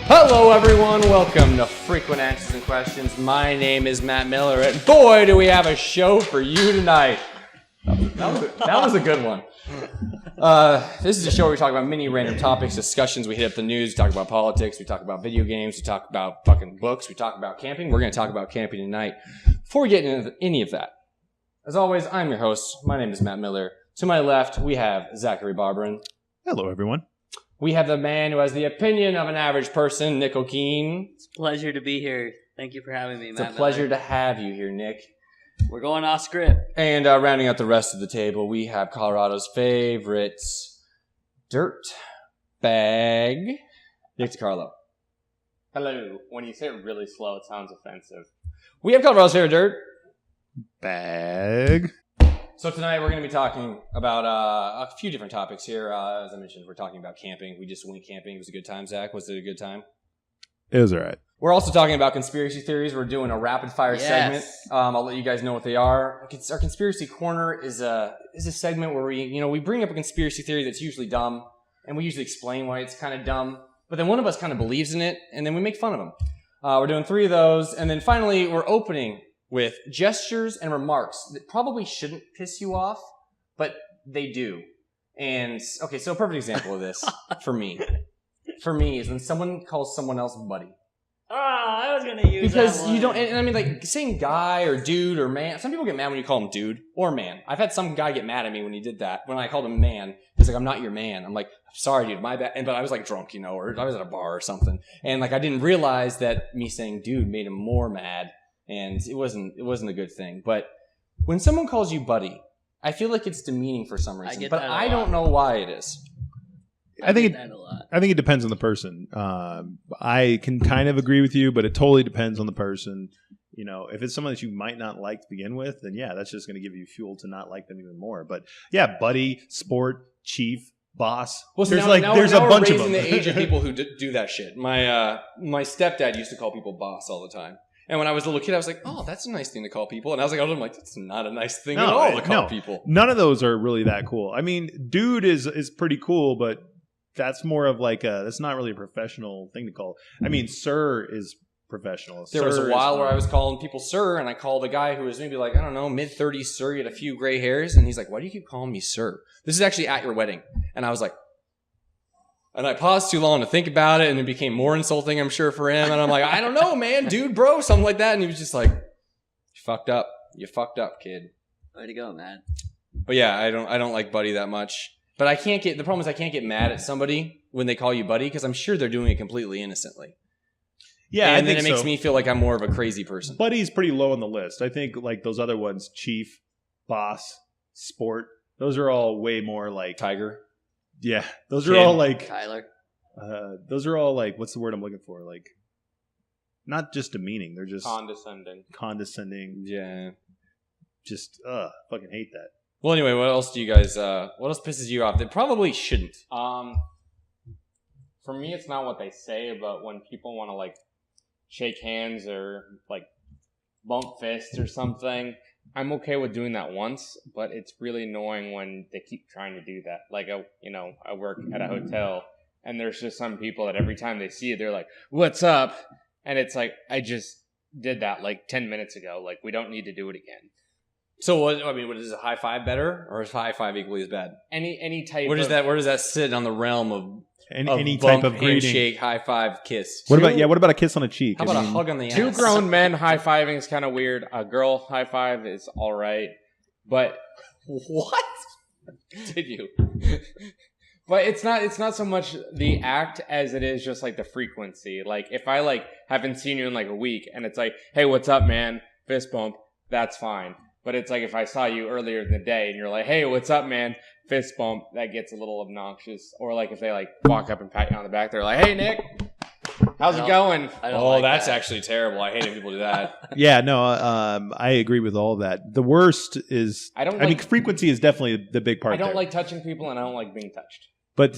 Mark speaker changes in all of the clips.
Speaker 1: Hello everyone, welcome to Frequent Answers and Questions. My name is Matt Miller, and boy do we have a show for you tonight. That was a good one. This is a show where we talk about many random topics, discussions, we hit up the news, we talk about politics, we talk about video games, we talk about fucking books, we talk about camping. We're going to talk about camping tonight. Before we get into any of that, as always, I'm your host. My name is Matt Miller. To my left, we have Zachary Barberin.
Speaker 2: Hello, everyone.
Speaker 1: We have the man who has the opinion of an average person, Nick O'Keen.
Speaker 3: It's a pleasure to be here. Thank you for having me, Matt.
Speaker 1: It's a pleasure to have you here, Nick.
Speaker 3: We're going off script.
Speaker 1: And rounding out the rest of the table, we have Colorado's favorite dirt bag, Nick DiCarlo.
Speaker 4: Hello. When you say it really slow, it sounds offensive.
Speaker 1: We have Colorado's favorite dirt
Speaker 2: bag.
Speaker 1: So tonight we're going to be talking about a few different topics here. As I mentioned, we're talking about camping. We just went camping. It was a good time, Zach. Was it a good time?
Speaker 2: It was all right.
Speaker 1: We're also talking about conspiracy theories. We're doing a rapid-fire segment. I'll let you guys know what they are. Our Conspiracy Corner is a segment where we bring up a conspiracy theory that's usually dumb, and we usually explain why it's kind of dumb. But then one of us kind of believes in it, and then we make fun of them. We're doing 3 of those, and then finally we're opening with gestures and remarks that probably shouldn't piss you off, but they do. And, okay, so a perfect example of this, for me is when someone calls someone else buddy.
Speaker 3: Oh, I was going to use
Speaker 1: because
Speaker 3: that one.
Speaker 1: You don't, and I mean, like, saying guy or dude or man, some people get mad when you call them dude or man. I've had some guy get mad at me when he did that. When I called him man, he's like, I'm not your man. I'm like, sorry, dude, my bad. But I was like drunk, or I was at a bar or something. And like, I didn't realize that me saying dude made him more mad. And it wasn't a good thing. But when someone calls you buddy, I feel like it's demeaning for some reason. But I don't know why it is.
Speaker 2: I think it depends on the person. I can kind of agree with you, but it totally depends on the person. If it's someone that you might not like to begin with, then yeah, that's just going to give you fuel to not like them even more. But yeah, buddy, sport, chief, boss.
Speaker 1: Well, so there's a bunch of them. The age of people who do that shit. My stepdad used to call people boss all the time. And when I was a little kid, I was like, oh, that's a nice thing to call people. And I was like, I'm like, that's not a nice thing at all to call people.
Speaker 2: None of those are really that cool. I mean, dude is pretty cool, but that's more of like that's not really a professional thing to call. I mean, sir is professional.
Speaker 1: There was a while where I was calling people sir, and I called a guy who was maybe like, I don't know, mid-30s sir, he had a few gray hairs. And he's like, why do you keep calling me sir? This is actually at your wedding. And I was like, and I paused too long to think about it, and it became more insulting, I'm sure, for him. And I'm like, I don't know, man, dude, bro, something like that. And he was just like, you fucked up. You fucked up, kid.
Speaker 3: Way to go, man.
Speaker 1: But yeah, I don't like buddy that much. But the problem is I can't get mad at somebody when they call you buddy, because I'm sure they're doing it completely innocently.
Speaker 2: Yeah,
Speaker 1: and then it makes me feel like I'm more of a crazy person.
Speaker 2: Buddy's pretty low on the list. I think like those other ones, chief, boss, sport, those are all way more like
Speaker 1: Tiger.
Speaker 2: Yeah, those are all like
Speaker 3: Tyler.
Speaker 2: Those are all like, what's the word I'm looking for? Like, not just demeaning. They're just condescending.
Speaker 1: Yeah.
Speaker 2: Just fucking hate that.
Speaker 1: Well, anyway, what else pisses you off? That probably shouldn't.
Speaker 4: For me, it's not what they say, but when people want to like shake hands or like bump fists or something, I'm okay with doing that once, but it's really annoying when they keep trying to do that. Like, I work at a hotel, and there's just some people that every time they see it, they're like, what's up? And it's like, I just did that like 10 minutes ago. Like, we don't need to do it again.
Speaker 1: So, what is a high five better, or is high five equally as bad?
Speaker 4: Any type
Speaker 1: where does that sit on the realm of
Speaker 2: any
Speaker 1: bump,
Speaker 2: type of
Speaker 1: handshake, high five, kiss?
Speaker 2: What about a kiss on a cheek?
Speaker 1: How about a hug on the ass?
Speaker 4: 2 grown men high-fiving is kind of weird. A girl high-five is all right. But
Speaker 1: what? Did you?
Speaker 4: But it's not so much the act as it is just like the frequency. Like if I like haven't seen you in like a week and it's like, hey, what's up, man? Fist bump, that's fine. But it's like if I saw you earlier in the day and you're like, hey, what's up, man? Fist bump, that gets a little obnoxious. Or like if they like walk up and pat you on the back, they're like, hey, Nick, how's it going?
Speaker 1: That's actually terrible. I hate when people do that.
Speaker 2: Yeah, no, I agree with all of that. The worst is, I mean, frequency is definitely the big part.
Speaker 4: I don't like touching people, and I don't like being touched.
Speaker 2: But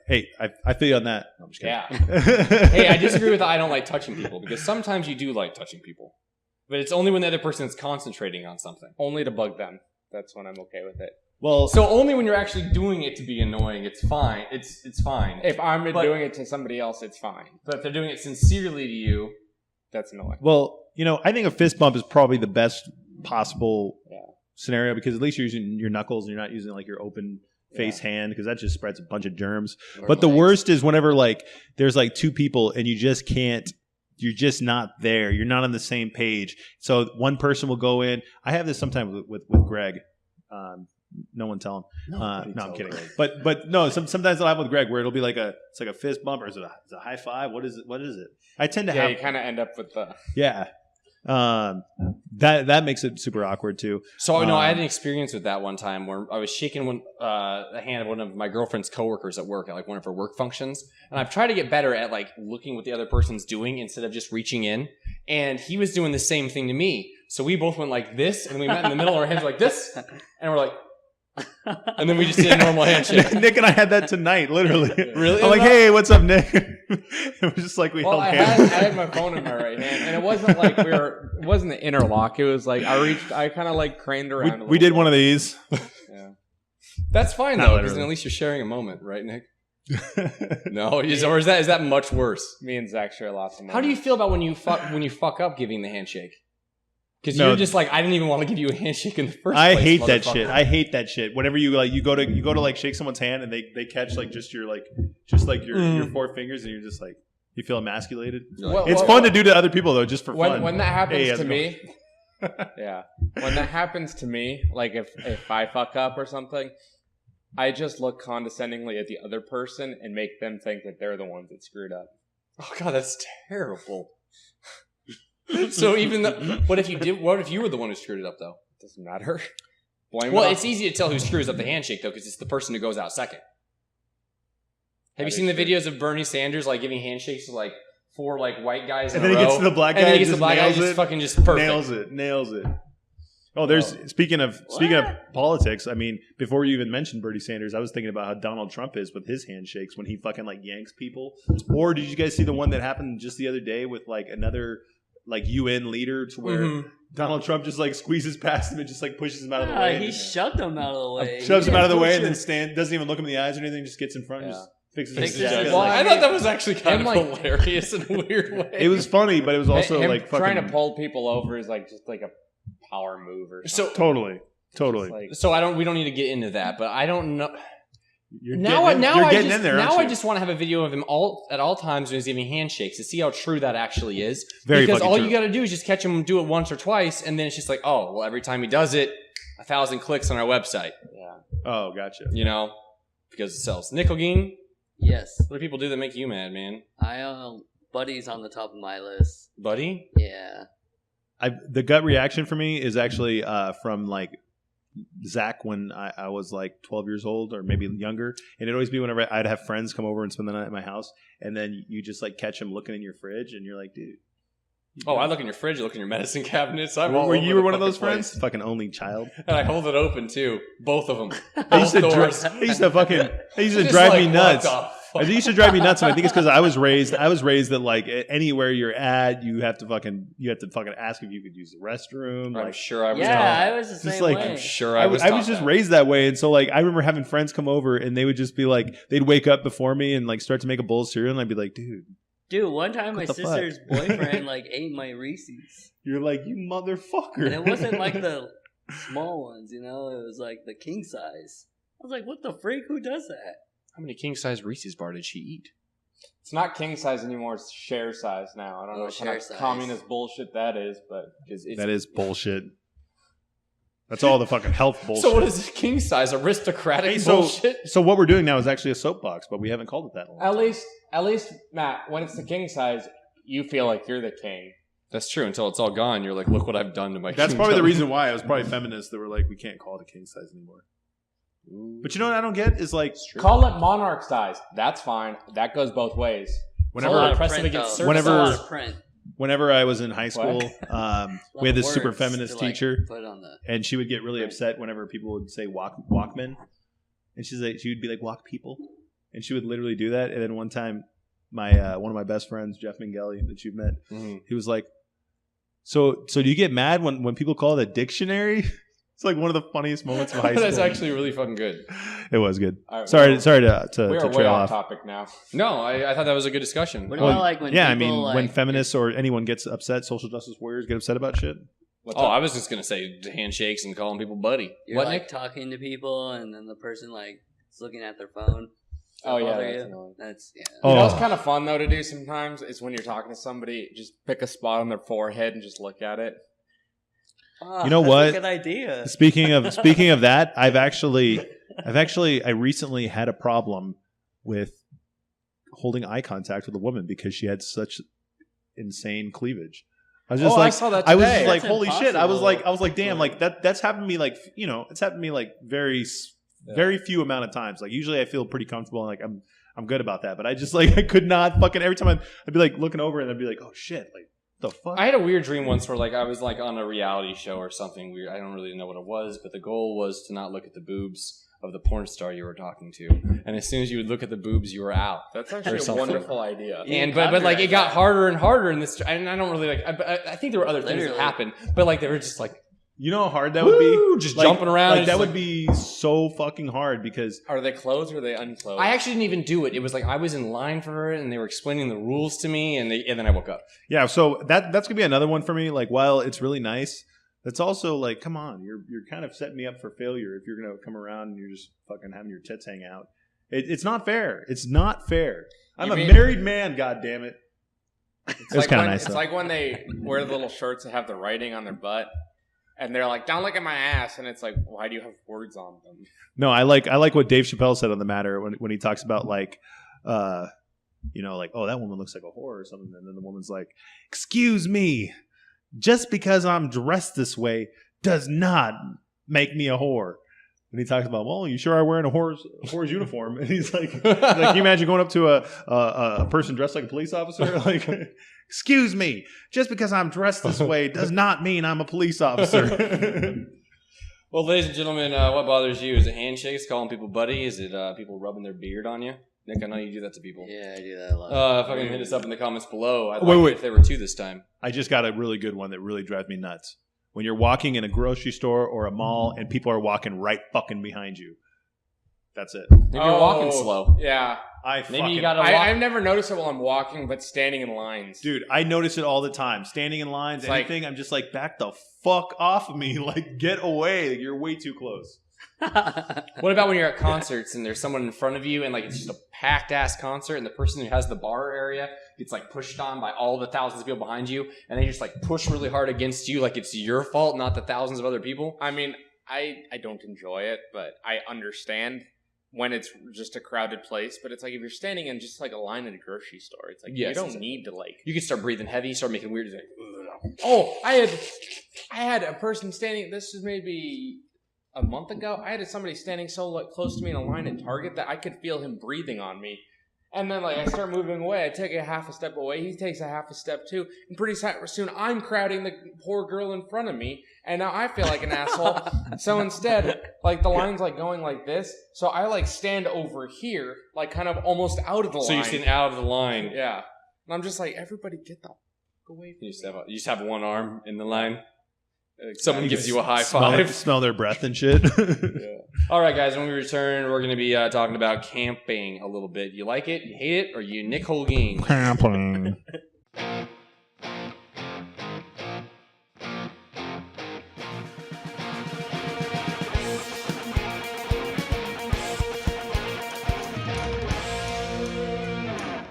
Speaker 2: hey, I feel you on that. No, I'm just kidding.
Speaker 1: Yeah. Hey, I disagree with I don't like touching people, because sometimes you do like touching people. But it's only when the other person is concentrating on something.
Speaker 4: Only to bug them. That's when I'm okay with it.
Speaker 2: Well,
Speaker 1: So only when you're actually doing it to be annoying, it's fine. It's fine.
Speaker 4: If I'm doing it to somebody else, it's fine.
Speaker 1: But if they're doing it sincerely to you,
Speaker 4: That's annoying.
Speaker 2: well, I think a fist bump is probably the best possible scenario because at least you're using your knuckles and you're not using like your open face hand because that just spreads a bunch of germs. But the worst is whenever like there's like two people and you just can't. You're just not there. You're not on the same page. So one person will go in. I have this sometimes with Greg. No one tell him. No, I'm kidding. But no, sometimes I'll have with Greg where it'll be like it's like a fist bump or is it a high five? What is it? I tend to have.
Speaker 4: You kind of end up with the.
Speaker 2: Yeah. That makes it super awkward too.
Speaker 1: So I had an experience with that one time where I was shaking the hand of one of my girlfriend's coworkers at work at like one of her work functions, and I've tried to get better at like looking what the other person's doing instead of just reaching in. And he was doing the same thing to me, so we both went like this, and we met in the middle. Our hands were like this, and we're like. And then we just did a normal handshake.
Speaker 2: Nick and I had that tonight, literally.
Speaker 1: Really?
Speaker 2: I'm like, hey, what's up, Nick? It was just like we held hands.
Speaker 4: I had my phone in my right hand, and it wasn't like it wasn't the interlock. It was like I kind of like craned around.
Speaker 2: We did one of these.
Speaker 1: Yeah. That's fine
Speaker 2: Not
Speaker 1: though, because
Speaker 2: literally.
Speaker 1: at least you're sharing a moment, right, Nick? No, or is that much worse?
Speaker 4: Me and Zach share lots of.
Speaker 1: How do you feel about when you fuck up giving the handshake? Because you're just like, I didn't even want to give you a handshake in the first place.
Speaker 2: I hate that shit. I hate that shit. Whenever you go to like shake someone's hand and they catch like just your four fingers and you're just like you feel emasculated. It's fun to do to other people though, just for fun.
Speaker 4: When that happens to me, yeah. When that happens to me, like if I fuck up or something, I just look condescendingly at the other person and make them think that they're the ones that screwed up.
Speaker 1: Oh god, that's terrible. So what if you were the one who screwed it up though?
Speaker 4: Doesn't matter.
Speaker 1: It's easy to tell who screws up the handshake though, because it's the person who goes out second. Have you seen the videos of Bernie Sanders like giving handshakes to like 4 like white guys
Speaker 2: and
Speaker 1: in a row?
Speaker 2: And then he gets to the black guy.
Speaker 1: And then he gets to the black guy, just fucking just perfect.
Speaker 2: Nails it. Oh, speaking of politics. I mean, before you even mentioned Bernie Sanders, I was thinking about how Donald Trump is with his handshakes when he fucking like yanks people. Or did you guys see the one that happened just the other day with like another like UN leader to where Donald Trump just like squeezes past him and just like pushes him out of the way?
Speaker 3: He shoved him out of the way.
Speaker 2: Shoves him out of the way and then doesn't even look him in the eyes or anything. Just gets in front and just fixes his jacket.
Speaker 1: Well, I thought that was actually kind of hilarious in a weird way.
Speaker 2: It was funny, but it was also
Speaker 4: him
Speaker 2: like fucking
Speaker 4: trying to pull people over is like just like a power move or something.
Speaker 2: Totally.
Speaker 1: So we don't need to get into that, but I don't know.
Speaker 2: I
Speaker 1: just want to have a video of him at all times when he's giving handshakes to see how true that actually is.
Speaker 2: Very
Speaker 1: because all
Speaker 2: true.
Speaker 1: you got to do is just catch him do it once or twice, and then it's just like, oh, well, every time he does it, 1,000 clicks on our website.
Speaker 4: Yeah.
Speaker 2: Oh, gotcha.
Speaker 1: Because it sells. Nickelgeen,
Speaker 3: Yes.
Speaker 1: what do people do that make you mad, man?
Speaker 3: Buddy's on the top of my list.
Speaker 1: Buddy?
Speaker 3: Yeah.
Speaker 2: The gut reaction for me is actually from like Zach when I was like 12 years old or maybe younger, and it'd always be whenever I'd have friends come over and spend the night at my house, and then you just like catch them looking in your fridge, and you're like, dude.
Speaker 1: I look in your fridge, I look in your medicine cabinets. You
Speaker 2: were one of those friends? Fucking only child.
Speaker 1: And I hold it open too, both of them.
Speaker 2: They used to drive me nuts. It used to drive me nuts, and I think it's because I was raised that like anywhere you're at, you have to fucking ask if you could use the restroom.
Speaker 1: I'm sure I was.
Speaker 3: Yeah, I was the same way.
Speaker 1: I'm sure I was.
Speaker 2: I was just raised that way, and so like I remember having friends come over, and they would just be like, they'd wake up before me and like start to make a bowl of cereal, and I'd be like,
Speaker 3: dude, one time my sister's boyfriend like ate my Reese's.
Speaker 2: You're like, you motherfucker,
Speaker 3: and it wasn't like the small ones, it was like the king size. I was like, what the freak? Who does that?
Speaker 1: How many king-size Reese's bar did she eat?
Speaker 4: It's not king size anymore. It's share size now. I don't know what kind of communist bullshit that is, but
Speaker 2: that is bullshit. That's all the fucking health bullshit.
Speaker 1: So what is it, king size? Aristocratic bullshit?
Speaker 2: So what we're doing now is actually a soapbox, but we haven't called it that.
Speaker 4: At least, Matt, when it's the king size, you feel like you're the king.
Speaker 1: That's true. Until it's all gone, you're like, look what I've done to my kingdom.
Speaker 2: That's probably the reason why. It was probably feminists that were like, we can't call it a king size anymore. But you know what I don't get is like
Speaker 4: call it monarch size. That's fine. That goes both ways.
Speaker 2: Whenever I was in high school, we had this super feminist teacher, and she would get really upset whenever people would say Walkman, and she would be like walk people, and she would literally do that. And then one time, my one of my best friends, Jeff Mingeli, that you've met, he was like, "So do you get mad when people call it a dictionary?" It's like one of the funniest moments of high school.
Speaker 1: That's actually really fucking good.
Speaker 2: It was good.
Speaker 1: Right,
Speaker 2: sorry to
Speaker 4: we are
Speaker 2: trail
Speaker 4: way
Speaker 2: off.
Speaker 4: off topic now.
Speaker 1: No, I thought that was a good discussion.
Speaker 3: What about like when people,
Speaker 2: when feminists or anyone gets upset, social justice warriors get upset about shit.
Speaker 1: I was just gonna say handshakes and calling people buddy.
Speaker 3: You're
Speaker 1: What,
Speaker 3: like
Speaker 1: Nick?
Speaker 3: talking to people and then the person like is looking at their phone.
Speaker 4: Oh yeah,
Speaker 3: Bother
Speaker 4: that's
Speaker 3: you?
Speaker 4: annoying.
Speaker 3: That's
Speaker 4: You know
Speaker 2: Oh.
Speaker 4: what's kind of fun though to do sometimes is when you're talking to somebody, just pick a spot on their forehead and just look at it.
Speaker 3: Oh,
Speaker 2: You know
Speaker 3: that's
Speaker 2: what?
Speaker 3: A good idea.
Speaker 2: Speaking of that, I recently had a problem with holding eye contact with a woman because she had such insane cleavage. I was just
Speaker 1: I saw that
Speaker 2: I was
Speaker 1: today.
Speaker 2: just like,
Speaker 3: That's
Speaker 2: holy shit! I was
Speaker 3: impossible.
Speaker 2: like, damn, like that's happened to me, like, you know, it's happened to me like very few amount of times. Like usually I feel pretty comfortable and like I'm good about that, but I just like I could not fucking every time I'd be like looking over and I'd be like, oh shit, like the fuck.
Speaker 1: I had a weird dream once where like I was like on a reality show or something weird. I don't really know what it was, but the goal was to not look at the boobs of the porn star you were talking to, and as soon as you would look at the boobs, you were out.
Speaker 4: That's
Speaker 1: Or
Speaker 4: actually a
Speaker 1: something.
Speaker 4: wonderful idea.
Speaker 3: Yeah.
Speaker 1: And but like it got harder and harder in this. And I don't really like. I think there were other things that
Speaker 3: Literally.
Speaker 1: happened, but like they were just like
Speaker 2: You know how hard that would be?
Speaker 1: woo, just
Speaker 2: Like,
Speaker 1: jumping around.
Speaker 2: Like
Speaker 1: and
Speaker 2: that
Speaker 1: just,
Speaker 2: would be so fucking hard because
Speaker 4: Are they clothed or are they unclothed?
Speaker 1: I actually didn't even do it. It was like I was in line for it, and they were explaining the rules to me, and then I woke up.
Speaker 2: yeah, so that's gonna be another one for me. Like while it's really nice, that's also like, come on, you're kind of setting me up for failure if you're gonna come around and you're just fucking having your tits hang out. It's not fair. It's not fair. I'm
Speaker 4: You
Speaker 2: a
Speaker 4: mean-
Speaker 2: married man, god damn it. It's
Speaker 4: like
Speaker 2: kind of
Speaker 4: when-
Speaker 2: nice
Speaker 4: It's
Speaker 2: though.
Speaker 4: like when they wear the little shirts that have the writing on their butt, and they're like, "Don't look at my ass," and it's like, "Why do you have words on them?"
Speaker 2: No, I like what Dave Chappelle said on the matter when he talks about like you know, like, oh, that woman looks like a whore or something, and then the woman's like, excuse me, just because I'm dressed this way does not make me a whore. And he talks about, well, you sure are wearing a whore's uniform. And he's like, can you imagine going up to a person dressed like a police officer? Like, excuse me, just because I'm dressed this way does not mean I'm a police officer.
Speaker 1: Well, ladies and gentlemen, what bothers you? Is it handshakes, calling people buddy? Is it people rubbing their beard on you? Nick, I know you do that to people.
Speaker 3: Yeah, I do that a lot.
Speaker 1: Fucking hit us up in the comments below. I'd
Speaker 2: Wait,
Speaker 1: like
Speaker 2: wait.
Speaker 1: it if there were two this time.
Speaker 2: I just got a really good one that really drives me nuts. When you're walking in a grocery store or a mall and people are walking right fucking behind you. That's it.
Speaker 1: Maybe you're walking slow.
Speaker 4: Yeah,
Speaker 1: Maybe you gotta walk.
Speaker 4: I've never noticed it while I'm walking, but standing in lines.
Speaker 2: Dude, I notice it all the time. Standing in lines,
Speaker 4: It's like-
Speaker 2: anything, I'm just like, back the fuck off of me. Like, get away. You're way too close.
Speaker 1: What about when you're at concerts and there's someone in front of you and like it's just a packed ass concert and the person who has the bar area gets like pushed on by all the thousands of people behind you and they just like push really hard against you like it's your fault, not the thousands of other people?
Speaker 4: I mean, I don't enjoy it, but I understand when it's just a crowded place. But it's like if you're standing in just like a line in a grocery store, it's like
Speaker 1: Yes,
Speaker 4: you don't
Speaker 1: exactly.
Speaker 4: need to like.
Speaker 1: You can start breathing heavy, start making weird. Like,
Speaker 4: Oh, I had a person standing. This was maybe a month ago. I had somebody standing so like, close to me in a line at Target that I could feel him breathing on me. And then like I start moving away. I take a half a step away. He takes a half a step too. And pretty soon I'm crowding the poor girl in front of me. And now I feel like an asshole. So instead, like the line's like going like this. So I like stand over here, like kind of almost out of the
Speaker 1: so
Speaker 4: line.
Speaker 1: you're sitting out of the line.
Speaker 4: Yeah. And I'm just like, everybody get the fuck away from
Speaker 1: You
Speaker 4: me.
Speaker 1: just have one arm in the line. Someone gives you a high
Speaker 2: Smell,
Speaker 1: five.
Speaker 2: smell their breath and shit.
Speaker 1: All right, guys. When we return, we're going to be talking about camping a little bit. You like it? You hate it? Or you Nick Holguin?
Speaker 2: Camping.